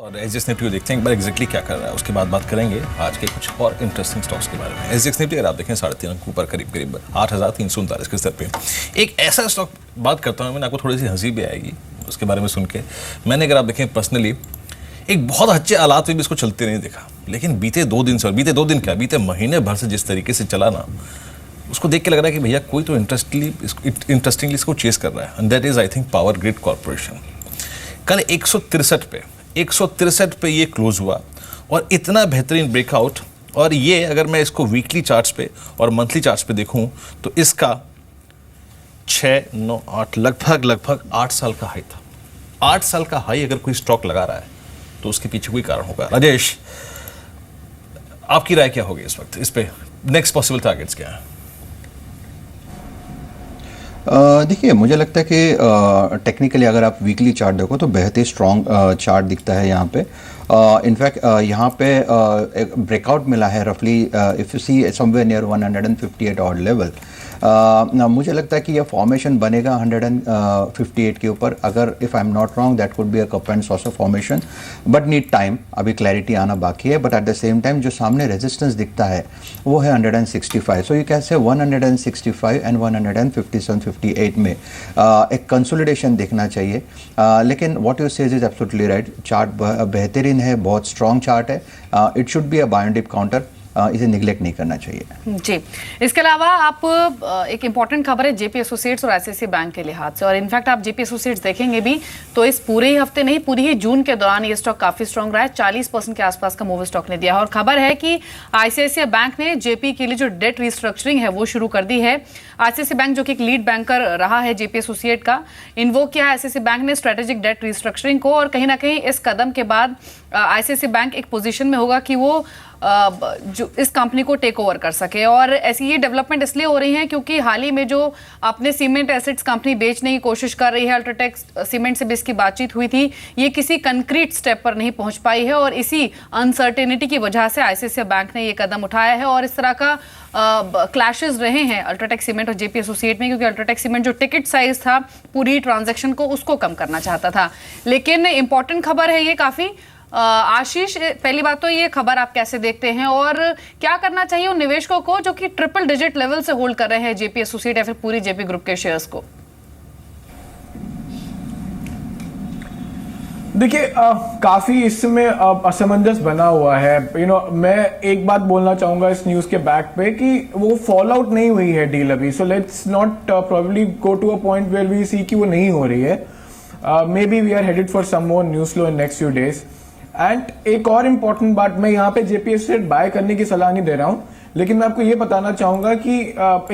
और SGX Nifty को देखते हैं एक बार एग्जैक्टली क्या कर रहा है, उसके बाद बात करेंगे आज के कुछ और इंटरेस्टिंग स्टॉक्स के बारे में। एसजीएक्स निफ्टी अगर आप देखें 3.5 अंक ऊपर करीब 8,339 के स्तर पे एक ऐसा स्टॉक बात करता हूँ, मैंने आपको थोड़ी सी हंसी भी आएगी उसके बारे में सुन के। मैंने अगर आप देखें पर्सनली एक बहुत अच्छे हालात में भी इसको चलते नहीं देखा, लेकिन बीते 2 दिन से, और बीते 2 दिन क्या बीते महीने भर से जिस तरीके से चला ना, उसको देख के लग रहा है कि भैया कोई तो इंटरेस्टिंगली इसको चेस कर रहा है, and that is I think power grid corporation. कल 163 पे ये क्लोज हुआ और इतना बेहतरीन ब्रेकआउट, और ये अगर मैं इसको वीकली चार्ट्स पे और मंथली चार्ट्स पे देखूं तो इसका 6, 9, 8 लगभग 8 साल का हाई था। 8 साल का हाई अगर कोई स्टॉक लगा रहा है तो उसके पीछे कोई कारण होगा। राजेश, आपकी राय क्या होगी इस वक्त इस पे? नेक्स्ट पॉसिबल टारगेट्स क्या है? देखिए, मुझे लगता है कि टेक्निकली अगर आप वीकली चार्ट देखो तो बेहद ही स्ट्रॉन्ग चार्ट दिखता है यहाँ पे। इनफैक्ट यहाँ पे एक ब्रेकआउट मिला है रफली, if you see somewhere near 158 odd level. मुझे लगता है कि यह फॉर्मेशन बनेगा 158 के ऊपर। अगर if I am not wrong that could be a cup and sauce of formation, but need time, अभी क्लैरिटी आना बाकी है। But at the same time जो सामने रेजिस्टेंस दिखता है वो है 165। So you can say 165 and 157-58 में एक कंसोलिडेशन देखना चाहिए। लेकिन what you says is absolutely right, chart बेहतरीन है, बहुत स्ट्रॉन्ग चार्ट है। It should be a buy and dip counter, इसे निगलेक्ट नहीं करना चाहिए जी। इसके अलावा आप एक इंपॉर्टेंट खबर है जेपी एसोसिएट्स और आईसीआईसीआई बैंक के लिहाज से, और इनफैक्ट आप जेपी एसोसिएट्स देखेंगे भी तो इस पूरे ही हफ्ते नहीं, पूरी ही जून के दौरान ये स्टॉक काफी स्ट्रॉन्ग रहा है। 40% के आसपास का मूव स्टॉक ने दिया है। और खबर है कि आईसीआईसीआई बैंक ने जेपी के लिए जो डेट रिस्ट्रक्चरिंग है वो शुरू कर दी है। आईसीआईसीआई बैंक जो कि एक लीड बैंकर रहा है जेपी एसोसिएट का, इन्वोक किया है आईसीआईसीआई बैंक ने स्ट्रेटेजिक डेट रिस्ट्रक्चरिंग को, और कहीं ना कहीं इस कदम के बाद आईसीआईसीआई बैंक एक पोजीशन में होगा कि वो जो इस कंपनी को टेक ओवर कर सके। और ऐसी ये डेवलपमेंट इसलिए हो रही है क्योंकि हाल ही में जो अपने सीमेंट एसेट्स कंपनी बेचने की कोशिश कर रही है, अल्ट्राटेक सीमेंट से भी इसकी बातचीत हुई थी, ये किसी कंक्रीट स्टेप पर नहीं पहुंच पाई है, और इसी अनसर्टेनिटी की वजह से आईसीआईसीआई बैंक ने ये कदम उठाया है। और इस तरह का क्लैशेस रहे हैं अल्ट्राटेक सीमेंट और जेपी एसोसिएट में, क्योंकि अल्ट्राटेक सीमेंट जो टिकट साइज था पूरी ट्रांजैक्शन को उसको कम करना चाहता था। लेकिन इंपॉर्टेंट खबर है ये काफी। आशीष, पहली बात तो ये खबर आप कैसे देखते हैं और क्या करना चाहिए उन निवेशकों को जो कि ट्रिपल डिजिट लेवल से होल्ड कर रहे हैं जेपी एसोसिएट या फिर पूरी जेपी ग्रुप के शेयर्स को? देखिए, काफी इसमें असमंजस बना हुआ है। मैं एक बात बोलना चाहूंगा इस न्यूज के बैक पे कि वो फॉल आउट नहीं हुई है डील अभी। So let's not probably go to a point where we see कि वो नहीं हो रही है। Maybe we are headed for some more news flow in next few days. And एक और इम्पॉर्टेंट बात, मैं यहाँ पे जेपी एसोसिएट बाय करने की सलाह नहीं दे रहा हूँ, लेकिन मैं आपको ये बताना चाहूंगा कि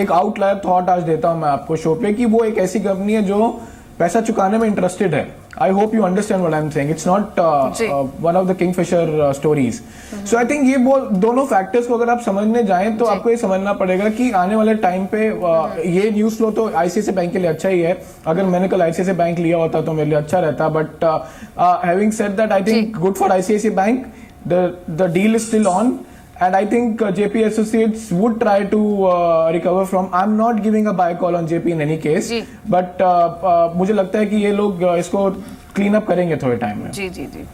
एक आउटलायर थॉट आज देता हूँ मैं आपको शो पे, कि वो एक ऐसी कंपनी है जो पैसा चुकाने में इंटरेस्टेड है। I hope you understand what I am saying. It's not one of the Kingfisher stories. So I think ये दोनों फैक्टर्स को अगर आप समझने जाएं तो आपको ये समझना पड़ेगा कि आने वाले टाइम पे ये न्यूज फ्लो तो आईसीआईसीआई बैंक के लिए अच्छा ही है। अगर मैंने कल आईसीआईसीआई बैंक लिया होता तो मेरे लिए अच्छा रहता, but having said that I think good for ICICI bank, the deal is still on. And I think JP Associates would try to recover from. I'm not giving a buy call on JP in any case, but मुझे लगता है कि ये लोग इसको clean up करेंगे थोड़े time में। जी जी जी।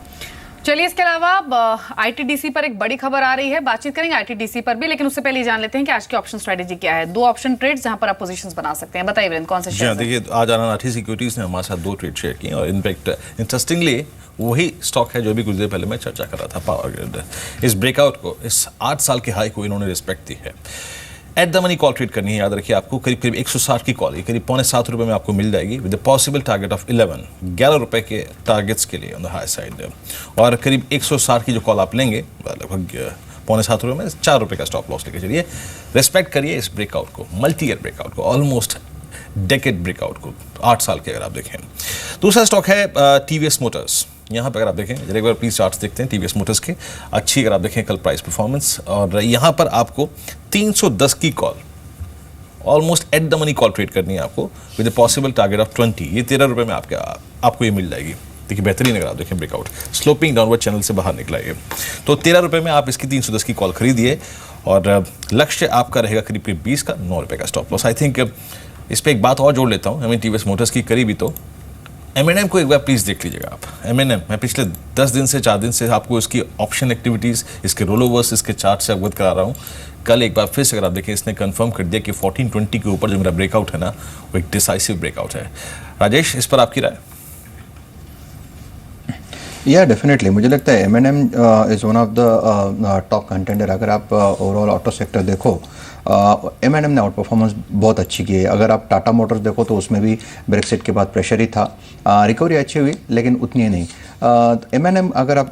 चलिए, इसके अलावा आईटीडीसी पर एक बड़ी खबर आ रही है, बातचीत करेंगे आईटीडीसी पर भी, लेकिन उससे पहले जान लेते हैं कि आज की ऑप्शन स्ट्रेटेजी क्या है। 2 ऑप्शन ट्रेड्स जहां पर आप पोजीशंस बना सकते हैं। बताइए वीरेंद्र, कौन से शेयर? देखिए, आज आना राठी सिक्योरिटीज ने हमारे साथ 2 ट्रेड शेयर किए, और इनफैक्ट इंटरेस्टिंगली वही स्टॉक है जो भी कुछ देर पहले मैं चर्चा कर रहा था, पावर ग्रिड। इस ब्रेकआउट को, इस 8 साल के हाई को इन्होंने रिस्पेक्ट दी है। At the money call trade करनी है, याद रखिए आपको करीब 160 की कॉल, करीब ₹7.25 में आपको मिल जाएगी, with the possible target of 11 रुपए के टारगेट्स के लिए ऑन द हाई साइड। और करीब 160 की जो कॉल आप लेंगे लगभग ₹7.25 में 4 रुपए का स्टॉप लॉस लेके चलिए। रिस्पेक्ट करिए इस ब्रेकआउट को, मल्टी ईयर ब्रेकआउट को, ऑलमोस्ट डेकेड ब्रेकआउट को, 8 साल के अगर आप देखें। दूसरा स्टॉक है टीवीएस मोटर्स। यहाँ पर अगर आप देखें, एक बार प्लीज चार्ट्स देखते हैं टीवीएस मोटर्स के, अच्छी अगर आप देखें कल प्राइस परफॉर्मेंस, और यहाँ पर आपको 310 की call, almost at the money call trade करनी है आपको, with the possible target of 20। ये 13 रुपये में आपको ये मिल जाएगी। देखिए, बेहतरीन अगर आप देखें ब्रेकआउट, स्लोपिंग डाउनवर्ड चैनल से बाहर निकला है। तो 13 रुपये में आप इसकी 310 की कॉल खरीदिए, और लक्ष्य आपका रहेगा करीब 20 का, 9 रुपये का स्टॉप लॉस। आई थिंक इस पर एक बात और जोड़ लेता हूँ, हमें टीवीएस मोटर्स की करीबी तो M&M को एक बार प्लीज देख लीजिएगा आप। M&M मैं पिछले 10 दिन से 4 दिन से आपको इसकी ऑप्शन एक्टिविटीज, इसके रोल ओवर्स, इसके चार्ट से अवगत करा रहा हूँ। कल एक बार फिर से अगर आप देखें, इसने कंफर्म कर दिया कि 1420 के ऊपर जो मेरा ब्रेकआउट है ना, वो एक डिसाइसिव ब्रेकआउट है। राजेश, इस पर आपकी राय? या डेफिनेटली मुझे लगता है M&M is one of the top contender. अगर आप ओवरऑल ऑटो सेक्टर देखो, M&M ने आउट परफॉर्मेंस बहुत अच्छी की है। अगर आप टाटा मोटर्स देखो तो उसमें भी ब्रेक्सिट के बाद प्रेशर ही था, रिकवरी अच्छी हुई लेकिन उतनी ही नहीं। M&M अगर आप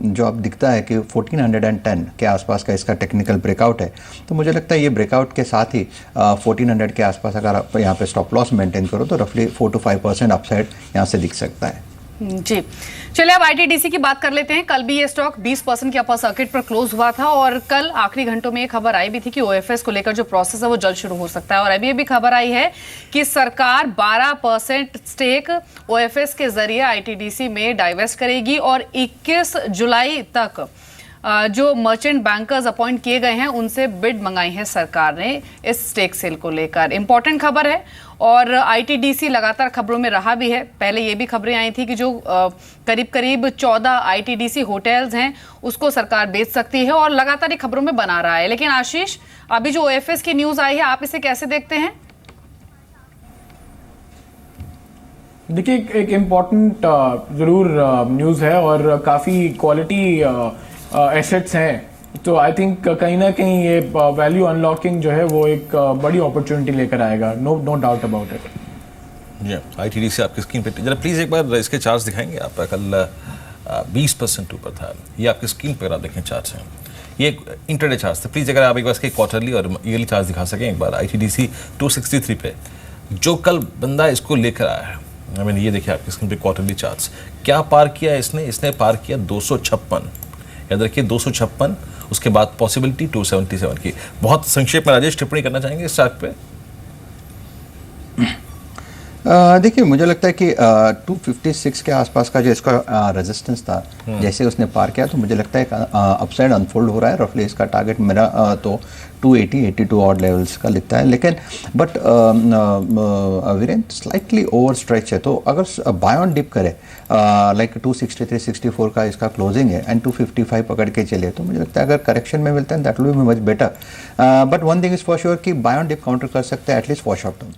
जो आप दिखता है कि 1410 के आसपास का इसका टेक्निकल ब्रेकआउट है, तो मुझे लगता है ये ब्रेकआउट के साथ ही 1400 के आसपास अगर आप यहाँ पे स्टॉप लॉस मेंटेन करो तो रफली 4 to 5% अपसाइड यहाँ से दिख सकता है। जी, चलिए अब आईटीडीसी की बात कर लेते हैं। कल भी ये स्टॉक 20% के अपर सर्किट पर क्लोज हुआ था और कल आखिरी घंटों में एक खबर आई भी थी कि ओएफएस को लेकर जो प्रोसेस है वो जल्द शुरू हो सकता है। और अभी भी खबर आई है कि सरकार 12% स्टेक ओएफएस के जरिए आईटीडीसी में डाइवेस्ट करेगी और 21 जुलाई तक जो मर्चेंट बैंकर्स अपॉइंट किए गए हैं उनसे बिड मंगाई है सरकार ने इस स्टेक सेल को लेकर। इंपॉर्टेंट खबर है और आईटीडीसी लगातार खबरों में रहा भी है। पहले ये भी खबरें आई थी कि जो करीब करीब 14 आईटीडीसी होटल्स हैं उसको सरकार बेच सकती है और लगातार ये खबरों में बना रहा है। लेकिन आशीष, अभी जो ओएफएस की न्यूज आई है, आप इसे कैसे देखते हैं? देखिए, एक इम्पॉर्टेंट जरूर न्यूज़ है और काफ़ी क्वालिटी एसेट्स हैं, तो आई थिंक कहीं ना कहीं ये वैल्यू अनलॉकिंग जो है वो एक बड़ी अपॉर्चुनिटी लेकर आएगा। No doubt about it. जी, आईटीडीसी आपकी स्क्रीन पे जरा प्लीज एक बार इसके चार्ट्स दिखाएंगे आप? कल 20% ऊपर था, ये आपकी स्क्रीन पर आप देखें चार्ट्स हैं, ये इंटरडे चार्ट्स थे। प्लीज अगर आप एक बार इसके क्वार्टरली और ईयरली चार्ट्स दिखा सकें एक बार। आईटीडीसी 263 पे जो कल बंदा इसको लेकर आया है, आई मीन ये देखिए आपकी स्क्रीन पे क्वार्टरली चार्ट्स, क्या पार किया इसने पार किया 256। याद रखिए 256, उसके बाद पॉसिबिलिटी 277 की। बहुत संक्षेप में राजेश टिप्पणी करना चाहेंगे इस चार्ट पे? देखिए, मुझे लगता है कि 256 के आसपास का जो इसका रेजिस्टेंस था, जैसे उसने पार किया तो मुझे लगता है अपसाइड अनफोल्ड हो रहा है। रफली इसका टारगेट मेरा तो 280-82 ऑड लेवल्स का लिखता है, लेकिन but Virendra slightly over stretch है। तो अगर बाय ऑन डिप करे लाइक 263-64 का इसका क्लोजिंग है एंड 255 पकड़ के चले, तो मुझे लगता है अगर करेक्शन में मिलता है that will be much better. But one thing is for sure कि बाय ऑन डिप काउंटर कर सकते हैं एटलीस्ट फॉर शॉर्ट टर्म।